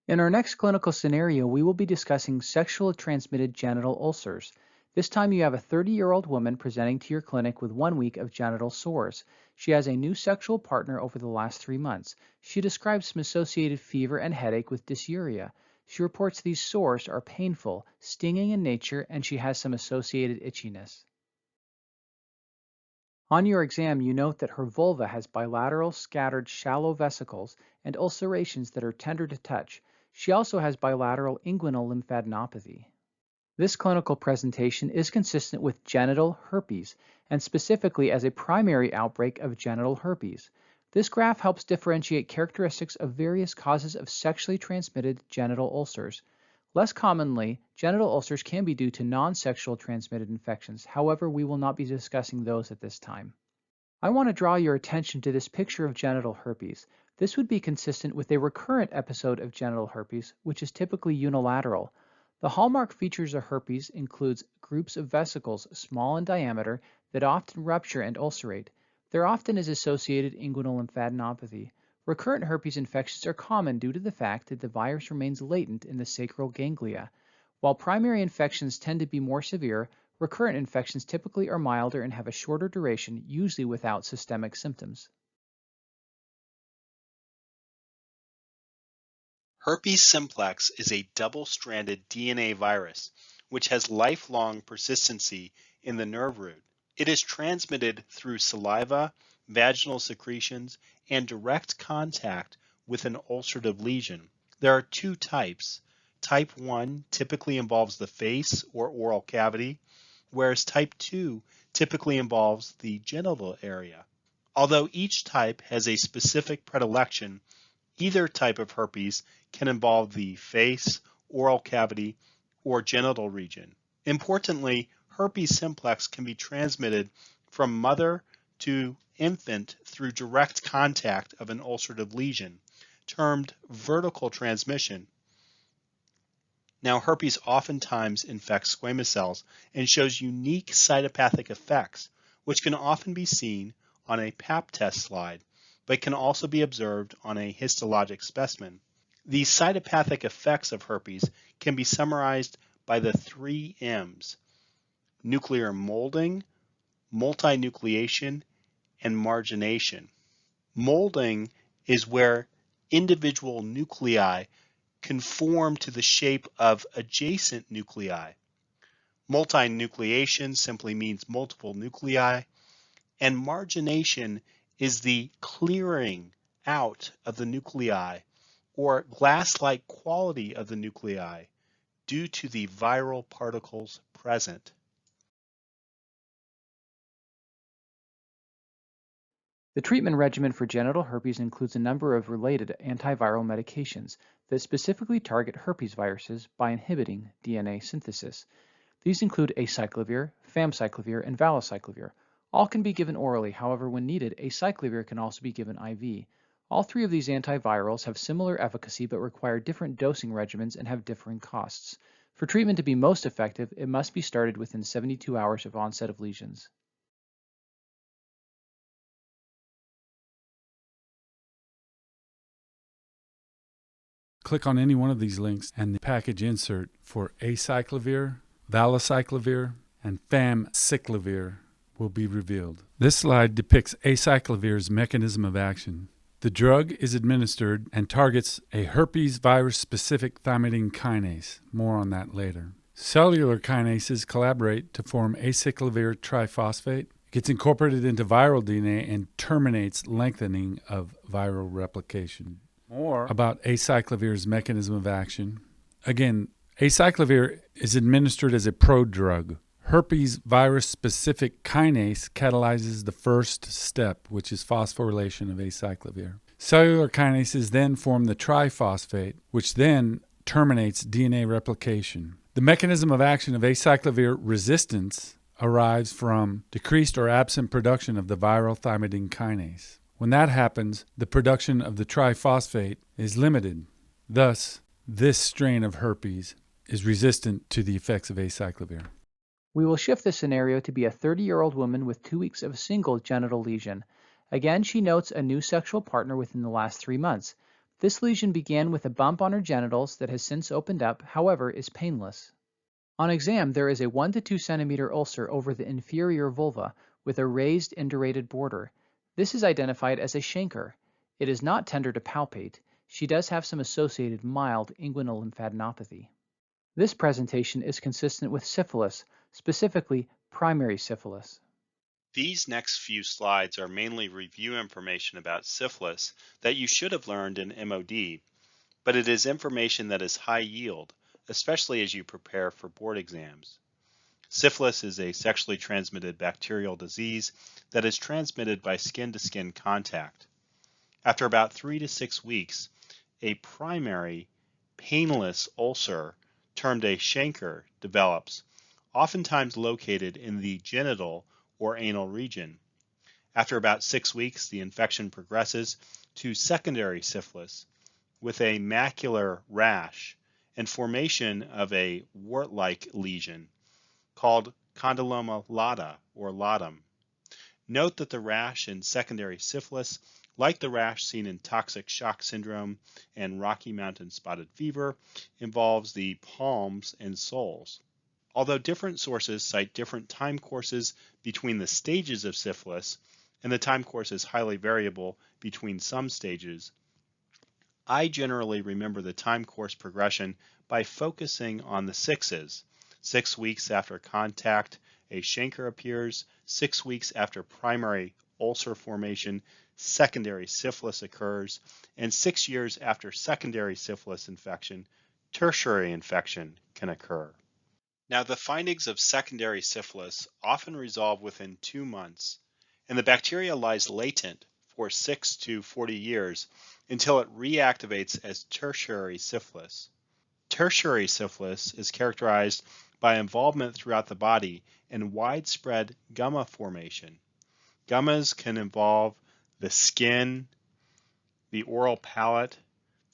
In our next clinical scenario, we will be discussing sexually transmitted genital ulcers. This time you have a 30-year-old woman presenting to your clinic with 1 week of genital sores. She has a new sexual partner over the last 3 months. She describes some associated fever and headache with dysuria. She reports these sores are painful, stinging in nature, and she has some associated itchiness. On your exam, you note that her vulva has bilateral, scattered, shallow vesicles and ulcerations that are tender to touch. She also has bilateral inguinal lymphadenopathy. This clinical presentation is consistent with genital herpes, and specifically as a primary outbreak of genital herpes. This graph helps differentiate characteristics of various causes of sexually transmitted genital ulcers. Less commonly, genital ulcers can be due to non-sexual transmitted infections. However, we will not be discussing those at this time. I want to draw your attention to this picture of genital herpes. This would be consistent with a recurrent episode of genital herpes, which is typically unilateral. The hallmark features of herpes includes groups of vesicles small in diameter that often rupture and ulcerate. There often is associated inguinal lymphadenopathy. Recurrent herpes infections are common due to the fact that the virus remains latent in the sacral ganglia. While primary infections tend to be more severe, recurrent infections typically are milder and have a shorter duration, usually without systemic symptoms. Herpes simplex is a double-stranded DNA virus which has lifelong persistency in the nerve root. It is transmitted through saliva, vaginal secretions, and direct contact with an ulcerative lesion. There are two types. Type 1 typically involves the face or oral cavity, whereas type 2 typically involves the genital area. Although each type has a specific predilection, either type of herpes can involve the face, oral cavity, or genital region. Importantly, herpes simplex can be transmitted from mother to infant through direct contact of an ulcerative lesion, termed vertical transmission. Now, herpes oftentimes infects squamous cells and shows unique cytopathic effects, which can often be seen on a Pap test slide, but can also be observed on a histologic specimen. These cytopathic effects of herpes can be summarized by the 3 M's: nuclear molding, multinucleation, and margination. Molding is where individual nuclei conform to the shape of adjacent nuclei. Multinucleation simply means multiple nuclei, and margination is the clearing out of the nuclei or glass-like quality of the nuclei due to the viral particles present. The treatment regimen for genital herpes includes a number of related antiviral medications that specifically target herpes viruses by inhibiting DNA synthesis. These include acyclovir, famciclovir, and valacyclovir. All can be given orally, however, when needed, acyclovir can also be given IV. All 3 of these antivirals have similar efficacy but require different dosing regimens and have differing costs. For treatment to be most effective, it must be started within 72 hours of onset of lesions. Click on any one of these links and the package insert for acyclovir, valacyclovir, and famciclovir will be revealed. This slide depicts acyclovir's mechanism of action. The drug is administered and targets a herpes virus-specific thymidine kinase. More on that later. Cellular kinases collaborate to form acyclovir triphosphate. It gets incorporated into viral DNA and terminates lengthening of viral replication. More about acyclovir's mechanism of action. Again, acyclovir is administered as a prodrug. Herpes virus-specific kinase catalyzes the first step, which is phosphorylation of acyclovir. Cellular kinases then form the triphosphate, which then terminates DNA replication. The mechanism of action of acyclovir resistance arrives from decreased or absent production of the viral thymidine kinase. When that happens, the production of the triphosphate is limited. Thus, this strain of herpes is resistant to the effects of acyclovir. We will shift the scenario to be a 30-year-old woman with 2 weeks of a single genital lesion. Again, she notes a new sexual partner within the last 3 months. This lesion began with a bump on her genitals that has since opened up, however, is painless. On exam, there is a 1 to 2 centimeter ulcer over the inferior vulva with a raised indurated border. This is identified as a chancre. It is not tender to palpate. She does have some associated mild inguinal lymphadenopathy. This presentation is consistent with syphilis, specifically primary syphilis. These next few slides are mainly review information about syphilis that you should have learned in MOD, but it is information that is high yield, especially as you prepare for board exams. Syphilis is a sexually transmitted bacterial disease that is transmitted by skin-to-skin contact. After about 3 to 6 weeks, a primary painless ulcer termed a chancre develops, oftentimes located in the genital or anal region. After about 6 weeks, the infection progresses to secondary syphilis with a macular rash and formation of a wart-like lesion called condyloma lata or latum. Note that the rash in secondary syphilis, like the rash seen in toxic shock syndrome and Rocky Mountain spotted fever, involves the palms and soles. Although different sources cite different time courses between the stages of syphilis, and the time course is highly variable between some stages, I generally remember the time course progression by focusing on the sixes. 6 weeks after contact, a chancre appears. 6 weeks after primary ulcer formation, secondary syphilis occurs. And 6 years after secondary syphilis infection, tertiary infection can occur. Now, the findings of secondary syphilis often resolve within 2 months, and the bacteria lies latent for 6 to 40 years until it reactivates as tertiary syphilis. Tertiary syphilis is characterized by involvement throughout the body and widespread gumma formation. Gummas can involve the skin, the oral palate,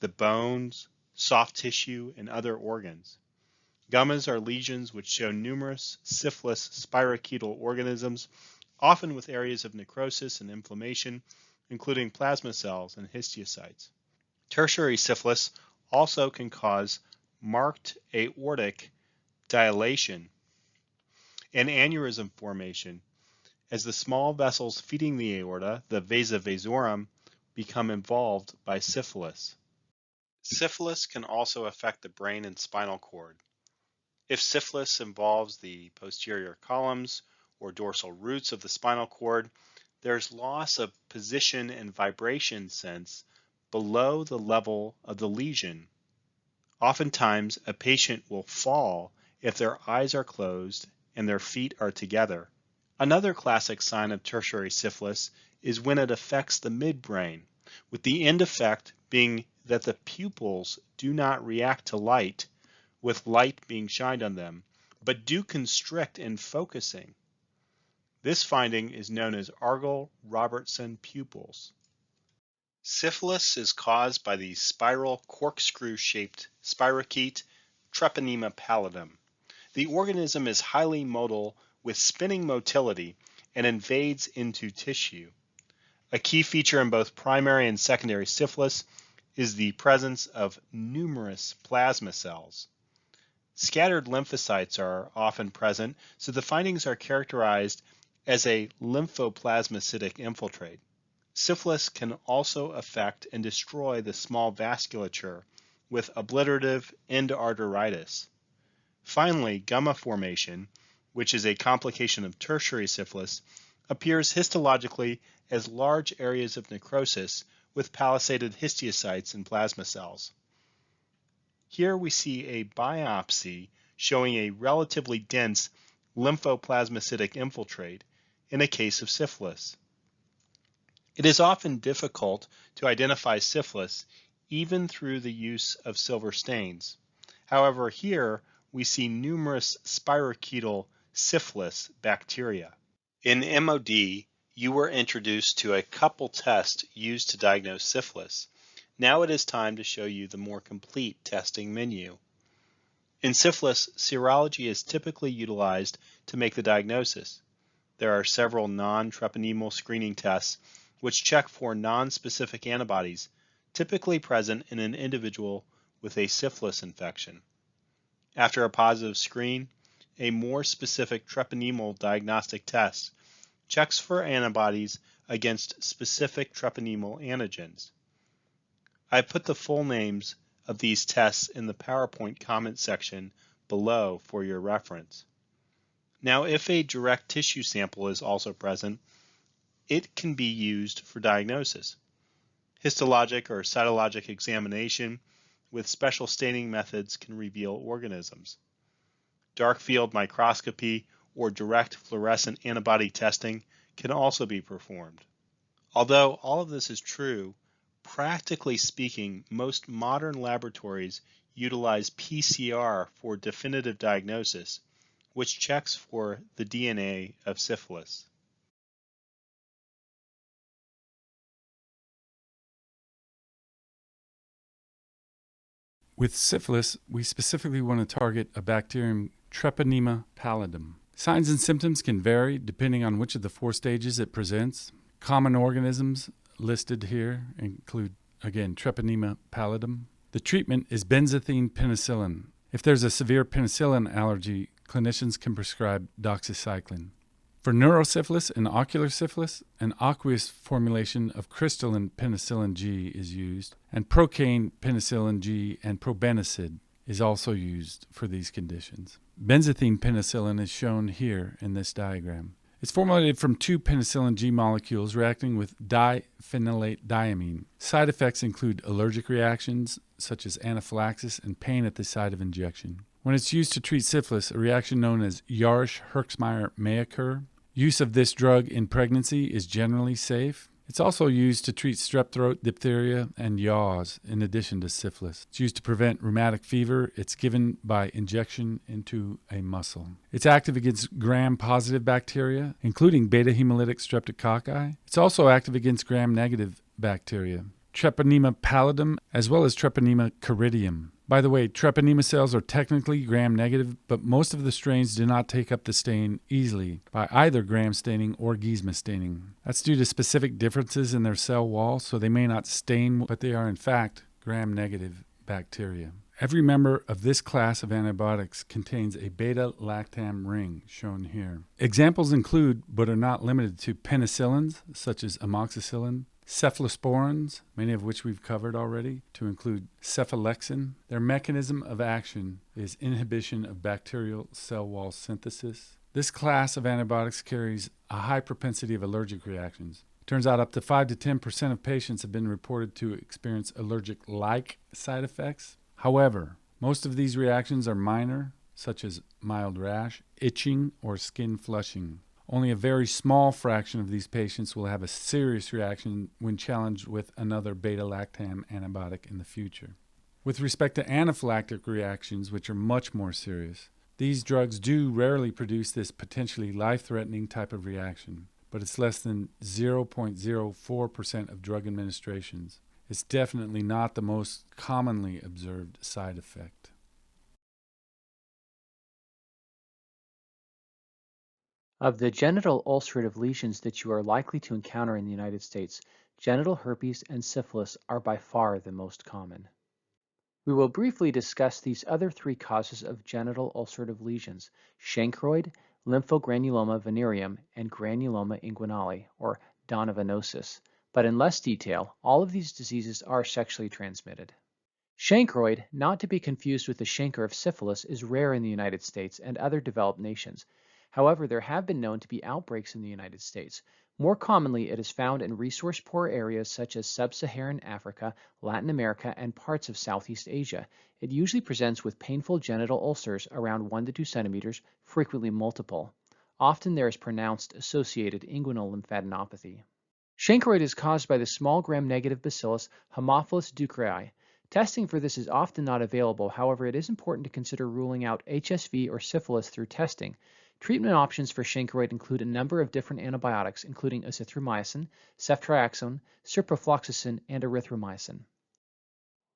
the bones, soft tissue, and other organs. Gummas are lesions which show numerous syphilis spirochetal organisms, often with areas of necrosis and inflammation, including plasma cells and histiocytes. Tertiary syphilis also can cause marked aortic dilation and aneurysm formation as the small vessels feeding the aorta, the vasa vasorum, become involved by syphilis. Syphilis can also affect the brain and spinal cord. If syphilis involves the posterior columns or dorsal roots of the spinal cord, there's loss of position and vibration sense below the level of the lesion. Oftentimes, a patient will fall if their eyes are closed and their feet are together. Another classic sign of tertiary syphilis is when it affects the midbrain, with the end effect being that the pupils do not react to light, with light being shined on them, but do constrict in focusing. This finding is known as Argyll-Robertson pupils. Syphilis is caused by the spiral corkscrew-shaped spirochete Treponema pallidum. The organism is highly motile with spinning motility and invades into tissue. A key feature in both primary and secondary syphilis is the presence of numerous plasma cells. Scattered lymphocytes are often present, so the findings are characterized as a lymphoplasmacytic infiltrate. Syphilis can also affect and destroy the small vasculature with obliterative endarteritis. Finally, gumma formation, which is a complication of tertiary syphilis, appears histologically as large areas of necrosis with palisaded histiocytes and plasma cells. Here we see a biopsy showing a relatively dense lymphoplasmacytic infiltrate in a case of syphilis. It is often difficult to identify syphilis even through the use of silver stains. However, here we see numerous spirochetal syphilis bacteria. In MOD, you were introduced to a couple tests used to diagnose syphilis. Now it is time to show you the more complete testing menu. In syphilis, serology is typically utilized to make the diagnosis. There are several non-treponemal screening tests which check for non-specific antibodies typically present in an individual with a syphilis infection. After a positive screen, a more specific treponemal diagnostic test checks for antibodies against specific treponemal antigens. I put the full names of these tests in the PowerPoint comment section below for your reference. Now, if a direct tissue sample is also present, it can be used for diagnosis. Histologic or cytologic examination with special staining methods can reveal organisms. Dark field microscopy or direct fluorescent antibody testing can also be performed. Although all of this is true, practically speaking, most modern laboratories utilize PCR for definitive diagnosis, which checks for the DNA of syphilis. With syphilis, we specifically want to target a bacterium Treponema pallidum. Signs and symptoms can vary depending on which of the 4 stages it presents. Common organisms listed here include, again, Treponema pallidum. The treatment is benzathine penicillin. If there's a severe penicillin allergy, clinicians can prescribe doxycycline. For neurosyphilis and ocular syphilis, an aqueous formulation of crystalline penicillin G is used, and procaine penicillin G and probenecid is also used for these conditions. Benzathine penicillin is shown here in this diagram. It's formulated from 2 penicillin G molecules reacting with diphenylate diamine. Side effects include allergic reactions such as anaphylaxis and pain at the site of injection. When it's used to treat syphilis, a reaction known as Yarsch-Herxmeyer may occur. Use of this drug in pregnancy is generally safe. It's also used to treat strep throat, diphtheria, and yaws in addition to syphilis. It's used to prevent rheumatic fever. It's given by injection into a muscle. It's active against gram-positive bacteria, including beta-hemolytic streptococci. It's also active against gram-negative bacteria, Treponema pallidum, as well as Treponema caridium. By the way, treponema cells are technically gram-negative, but most of the strains do not take up the stain easily by either gram staining or Giesma staining. That's due to specific differences in their cell wall, so they may not stain, but they are in fact gram-negative bacteria. Every member of this class of antibiotics contains a beta-lactam ring, shown here. Examples include, but are not limited to, penicillins, such as amoxicillin, cephalosporins, many of which we've covered already, to include cephalexin. Their mechanism of action is inhibition of bacterial cell wall synthesis. This class of antibiotics carries a high propensity of allergic reactions. It turns out up to 5 to 10% of patients have been reported to experience allergic-like side effects. However, most of these reactions are minor, such as mild rash, itching, or skin flushing. Only a very small fraction of these patients will have a serious reaction when challenged with another beta-lactam antibiotic in the future. With respect to anaphylactic reactions, which are much more serious, these drugs do rarely produce this potentially life-threatening type of reaction, but it's less than 0.04% of drug administrations. It's definitely not the most commonly observed side effect. Of the genital ulcerative lesions that you are likely to encounter in the United States, genital herpes and syphilis are by far the most common. We will briefly discuss these other 3 causes of genital ulcerative lesions: Shankroid, lymphogranuloma venereum, and granuloma inguinale, or donovanosis, but in less detail. All of these diseases are sexually transmitted. Shankroid, not to be confused with the chancre of syphilis, is rare in the United States and other developed nations. However, there have been known to be outbreaks in the United States. More commonly, it is found in resource-poor areas such as sub-Saharan Africa, Latin America, and parts of Southeast Asia. It usually presents with painful genital ulcers around 1 to 2 centimeters, frequently multiple. Often there is pronounced associated inguinal lymphadenopathy. Shankroid is caused by the small gram-negative bacillus Haemophilus ducreyi. Testing for this is often not available. However, it is important to consider ruling out HSV or syphilis through testing. Treatment options for Shankroid include a number of different antibiotics, including azithromycin, ceftriaxone, ciprofloxacin, and erythromycin.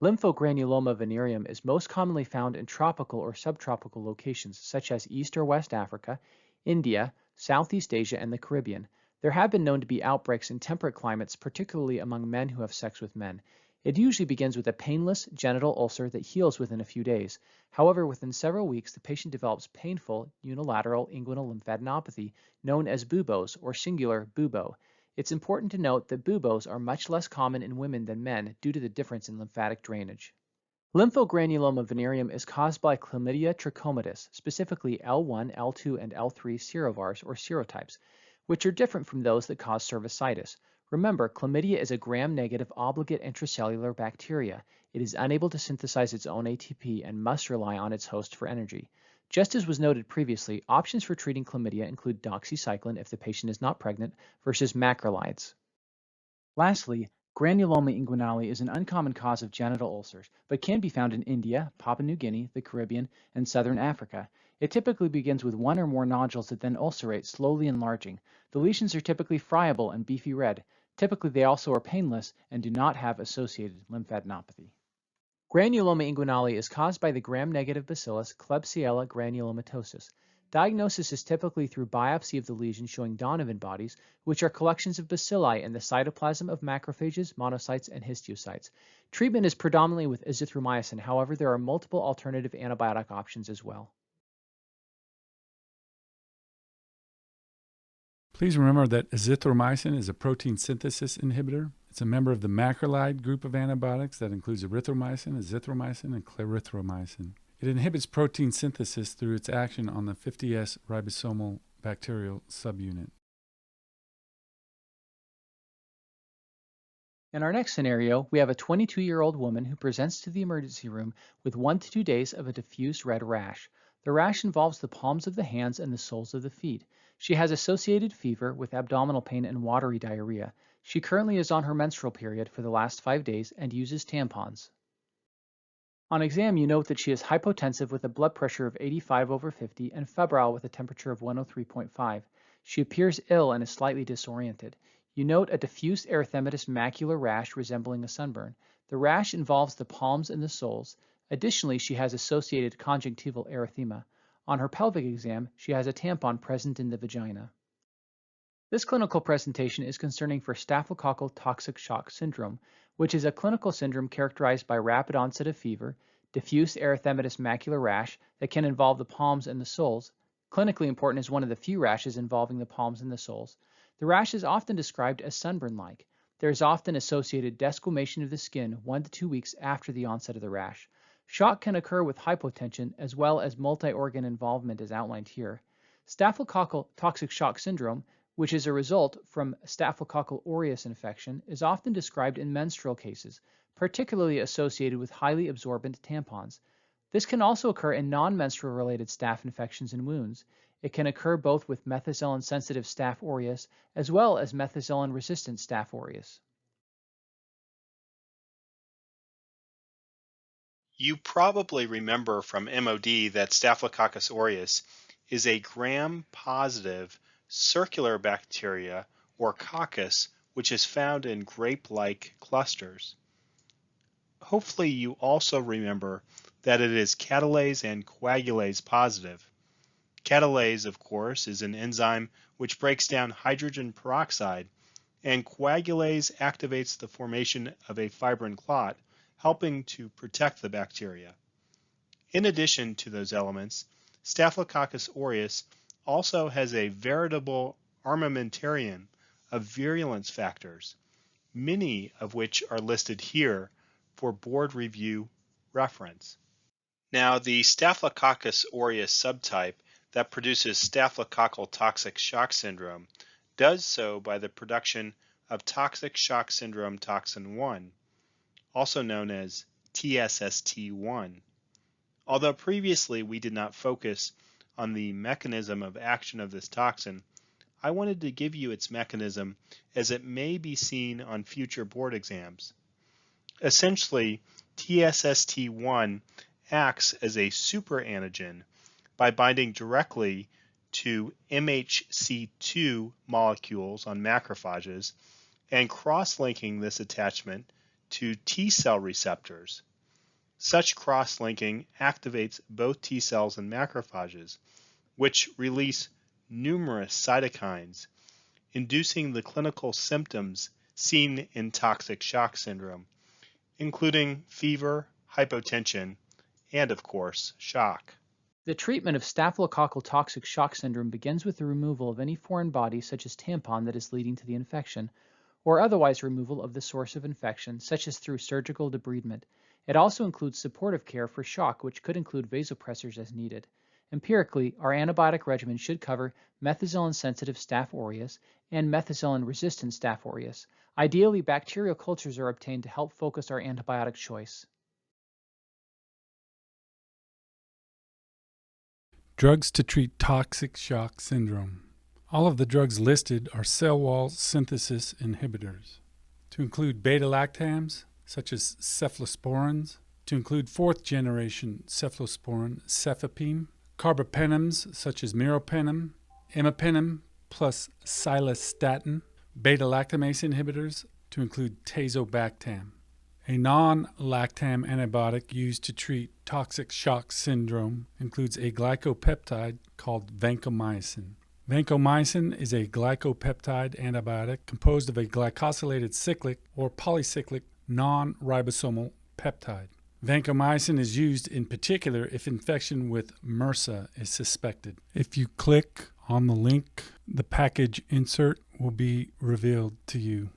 Lymphogranuloma venereum is most commonly found in tropical or subtropical locations such as East or West Africa, India, Southeast Asia, and the Caribbean. There have been known to be outbreaks in temperate climates, particularly among men who have sex with men. It usually begins with a painless genital ulcer that heals within a few days. However, within several weeks, the patient develops painful unilateral inguinal lymphadenopathy known as buboes or singular bubo. It's important to note that buboes are much less common in women than men due to the difference in lymphatic drainage. Lymphogranuloma venereum is caused by Chlamydia trachomatis, specifically L1, L2, and L3 serovars or serotypes, which are different from those that cause cervicitis. Remember, chlamydia is a gram-negative obligate intracellular bacteria. It is unable to synthesize its own ATP and must rely on its host for energy. Just as was noted previously, options for treating chlamydia include doxycycline if the patient is not pregnant versus macrolides. Lastly, granuloma inguinale is an uncommon cause of genital ulcers, but can be found in India, Papua New Guinea, the Caribbean, and southern Africa. It typically begins with one or more nodules that then ulcerate, slowly enlarging. The lesions are typically friable and beefy red. Typically, they also are painless and do not have associated lymphadenopathy. Granuloma inguinale is caused by the gram-negative bacillus Klebsiella granulomatosis. Diagnosis is typically through biopsy of the lesion showing Donovan bodies, which are collections of bacilli in the cytoplasm of macrophages, monocytes, and histiocytes. Treatment is predominantly with azithromycin. However, there are multiple alternative antibiotic options as well. Please remember that azithromycin is a protein synthesis inhibitor. It's a member of the macrolide group of antibiotics that includes erythromycin, azithromycin, and clarithromycin. It inhibits protein synthesis through its action on the 50S ribosomal bacterial subunit. In our next scenario, we have a 22-year-old woman who presents to the emergency room with 1 to 2 days of a diffuse red rash. The rash involves the palms of the hands and the soles of the feet. She has associated fever with abdominal pain and watery diarrhea. She currently is on her menstrual period for the last 5 days and uses tampons. On exam, you note that she is hypotensive with a blood pressure of 85/50 and febrile with a temperature of 103.5. She appears ill and is slightly disoriented. You note a diffuse erythematous macular rash resembling a sunburn. The rash involves the palms and the soles. Additionally, she has associated conjunctival erythema. On her pelvic exam, she has a tampon present in the vagina. This clinical presentation is concerning for staphylococcal toxic shock syndrome, which is a clinical syndrome characterized by rapid onset of fever, diffuse erythematous macular rash that can involve the palms and the soles. Clinically important is one of the few rashes involving the palms and the soles. The rash is often described as sunburn-like. There is often associated desquamation of the skin 1 to 2 weeks after the onset of the rash. Shock can occur with hypotension as well as multi-organ involvement as outlined here. Staphylococcal toxic shock syndrome, which is a result from Staphylococcal aureus infection, is often described in menstrual cases, particularly associated with highly absorbent tampons. This can also occur in non-menstrual related staph infections and wounds. It can occur both with methicillin-sensitive Staph aureus as well as methicillin-resistant Staph aureus. You probably remember from MOD that Staphylococcus aureus is a gram-positive circular bacteria or coccus which is found in grape-like clusters. Hopefully you also remember that it is catalase and coagulase positive. Catalase, of course, is an enzyme which breaks down hydrogen peroxide, and coagulase activates the formation of a fibrin clot, helping to protect the bacteria. In addition to those elements, Staphylococcus aureus also has a veritable armamentarium of virulence factors, many of which are listed here for board review reference. Now, the Staphylococcus aureus subtype that produces staphylococcal toxic shock syndrome does so by the production of toxic shock syndrome toxin 1, also known as TSST1. Although previously we did not focus on the mechanism of action of this toxin, I wanted to give you its mechanism as it may be seen on future board exams. Essentially, TSST1 acts as a superantigen by binding directly to MHC2 molecules on macrophages and cross-linking this attachment to T cell receptors. Such cross-linking activates both T cells and macrophages, which release numerous cytokines, inducing the clinical symptoms seen in toxic shock syndrome, including fever, hypotension, and of course, shock. The treatment of staphylococcal toxic shock syndrome begins with the removal of any foreign body, such as tampon, that is leading to the infection, or otherwise removal of the source of infection, such as through surgical debridement. It also includes supportive care for shock, which could include vasopressors as needed. Empirically, our antibiotic regimen should cover methicillin-sensitive Staph aureus and methicillin-resistant Staph aureus. Ideally, bacterial cultures are obtained to help focus our antibiotic choice. Drugs to treat toxic shock syndrome. All of the drugs listed are cell wall synthesis inhibitors, to include beta-lactams, such as cephalosporins, to include fourth-generation cephalosporin, cefepime, carbapenems, such as meropenem, imipenem plus cilastatin, beta-lactamase inhibitors, to include tazobactam. A non-lactam antibiotic used to treat toxic shock syndrome includes a glycopeptide called vancomycin. Vancomycin is a glycopeptide antibiotic composed of a glycosylated cyclic or polycyclic non-ribosomal peptide. Vancomycin is used in particular if infection with MRSA is suspected. If you click on the link, the package insert will be revealed to you.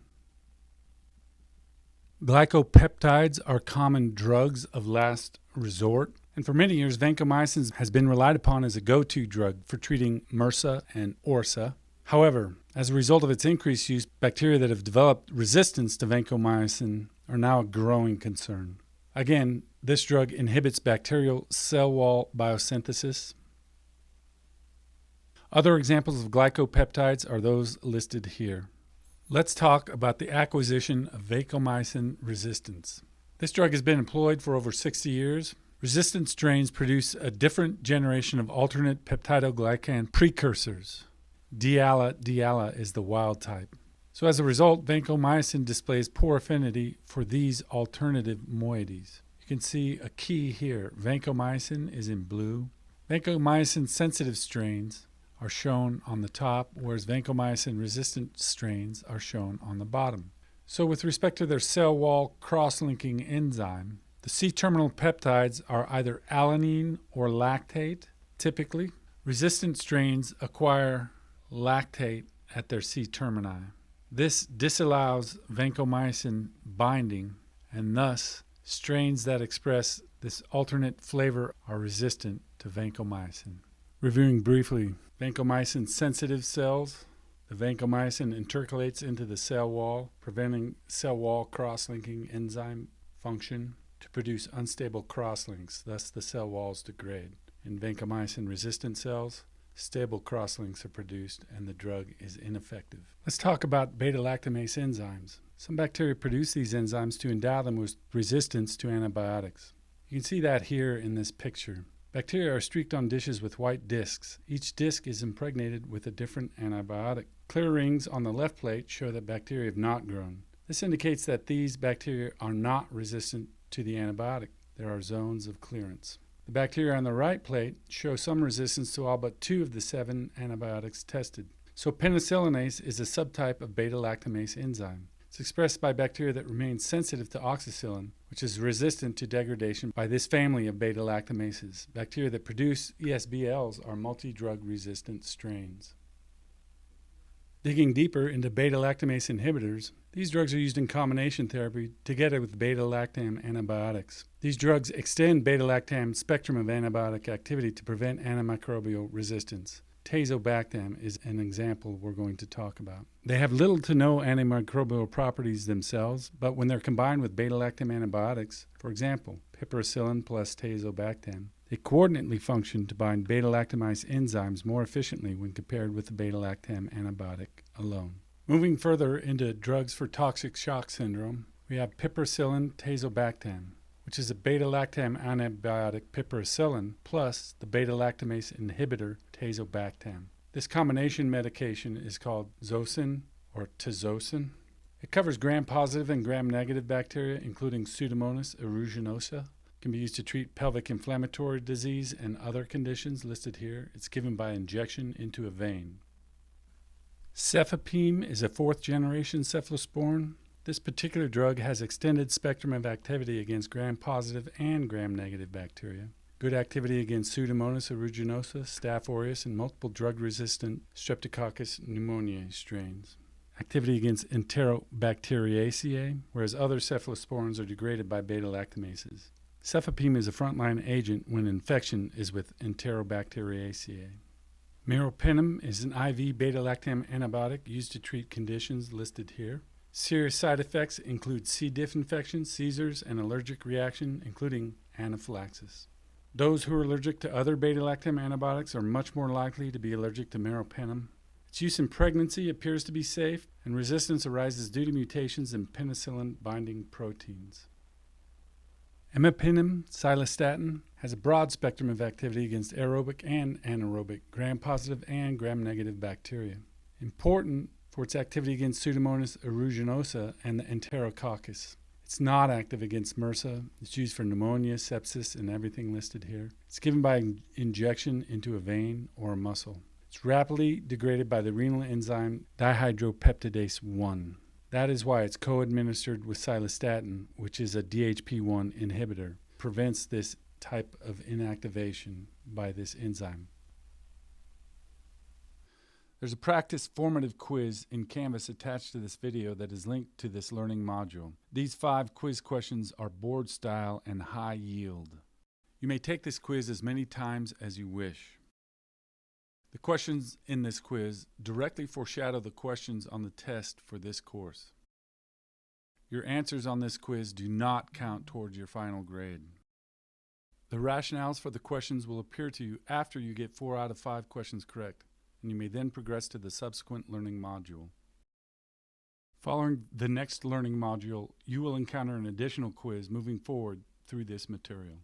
Glycopeptides are common drugs of last resort, and for many years vancomycin has been relied upon as a go-to drug for treating MRSA and ORSA. However, as a result of its increased use, bacteria that have developed resistance to vancomycin are now a growing concern. Again, this drug inhibits bacterial cell wall biosynthesis. Other examples of glycopeptides are those listed here. Let's talk about the acquisition of vancomycin resistance. This drug has been employed for over 60 years. Resistant strains produce a different generation of alternate peptidoglycan precursors. Diala is the wild type. So as a result, vancomycin displays poor affinity for these alternative moieties. You can see a key here. Vancomycin is in blue. Vancomycin-sensitive strains are shown on the top, whereas vancomycin-resistant strains are shown on the bottom. So with respect to their cell wall cross-linking enzyme, the C-terminal peptides are either alanine or lactate, typically. Resistant strains acquire lactate at their C-termini. This disallows vancomycin binding, and thus strains that express this alternate flavor are resistant to vancomycin. Reviewing briefly, vancomycin-sensitive cells, the vancomycin intercalates into the cell wall, preventing cell wall cross-linking enzyme function to produce unstable crosslinks, thus the cell walls degrade. In vancomycin-resistant cells, stable crosslinks are produced and the drug is ineffective. Let's talk about beta-lactamase enzymes. Some bacteria produce these enzymes to endow them with resistance to antibiotics. You can see that here in this picture. Bacteria are streaked on dishes with white discs. Each disc is impregnated with a different antibiotic. Clear rings on the left plate show that bacteria have not grown. This indicates that these bacteria are not resistant to the antibiotic. There are zones of clearance. The bacteria on the right plate show some resistance to all but 2 of the 7 antibiotics tested. So penicillinase is a subtype of beta-lactamase enzyme. It's expressed by bacteria that remain sensitive to oxacillin, which is resistant to degradation by this family of beta-lactamases. Bacteria that produce ESBLs are multi-drug resistant strains. Digging deeper into beta-lactamase inhibitors, these drugs are used in combination therapy together with beta-lactam antibiotics. These drugs extend beta-lactam spectrum of antibiotic activity to prevent antimicrobial resistance. Tazobactam is an example we're going to talk about. They have little to no antimicrobial properties themselves, but when they're combined with beta-lactam antibiotics, for example, piperacillin plus tazobactam, they coordinately function to bind beta-lactamase enzymes more efficiently when compared with the beta-lactam antibiotic alone. Moving further into drugs for toxic shock syndrome, we have piperacillin tazobactam, which is a beta-lactam antibiotic piperacillin plus the beta-lactamase inhibitor tazobactam. This combination medication is called Zosyn or Tazosyn. It covers gram-positive and gram-negative bacteria, including Pseudomonas aeruginosa. It can be used to treat pelvic inflammatory disease and other conditions listed here. It's given by injection into a vein. Cefepime is a 4th-generation cephalosporin. This particular drug has extended spectrum of activity against gram-positive and gram-negative bacteria. Good activity against Pseudomonas aeruginosa, Staph aureus, and multiple drug-resistant Streptococcus pneumoniae strains. Activity against Enterobacteriaceae, whereas other cephalosporins are degraded by beta-lactamases. Cefepime is a frontline agent when infection is with Enterobacteriaceae. Meropenem is an IV beta-lactam antibiotic used to treat conditions listed here. Serious side effects include C. diff infection, seizures, and allergic reaction, including anaphylaxis. Those who are allergic to other beta-lactam antibiotics are much more likely to be allergic to meropenem. Its use in pregnancy appears to be safe, and resistance arises due to mutations in penicillin-binding proteins. Imipenem, cytostatin, has a broad spectrum of activity against aerobic and anaerobic, gram-positive and gram-negative bacteria. Important for its activity against Pseudomonas aeruginosa and the Enterococcus. It's not active against MRSA. It's used for pneumonia, sepsis, and everything listed here. It's given by injection into a vein or a muscle. It's rapidly degraded by the renal enzyme dihydropeptidase 1. That is why it's co-administered with cytostatin, which is a DHP1 inhibitor. Prevents this type of inactivation by this enzyme. There's a practice formative quiz in Canvas attached to this video that is linked to this learning module. These 5 quiz questions are board style and high yield. You may take this quiz as many times as you wish. The questions in this quiz directly foreshadow the questions on the test for this course. Your answers on this quiz do not count towards your final grade. The rationales for the questions will appear to you after you get 4 out of 5 questions correct, and you may then progress to the subsequent learning module. Following the next learning module, you will encounter an additional quiz moving forward through this material.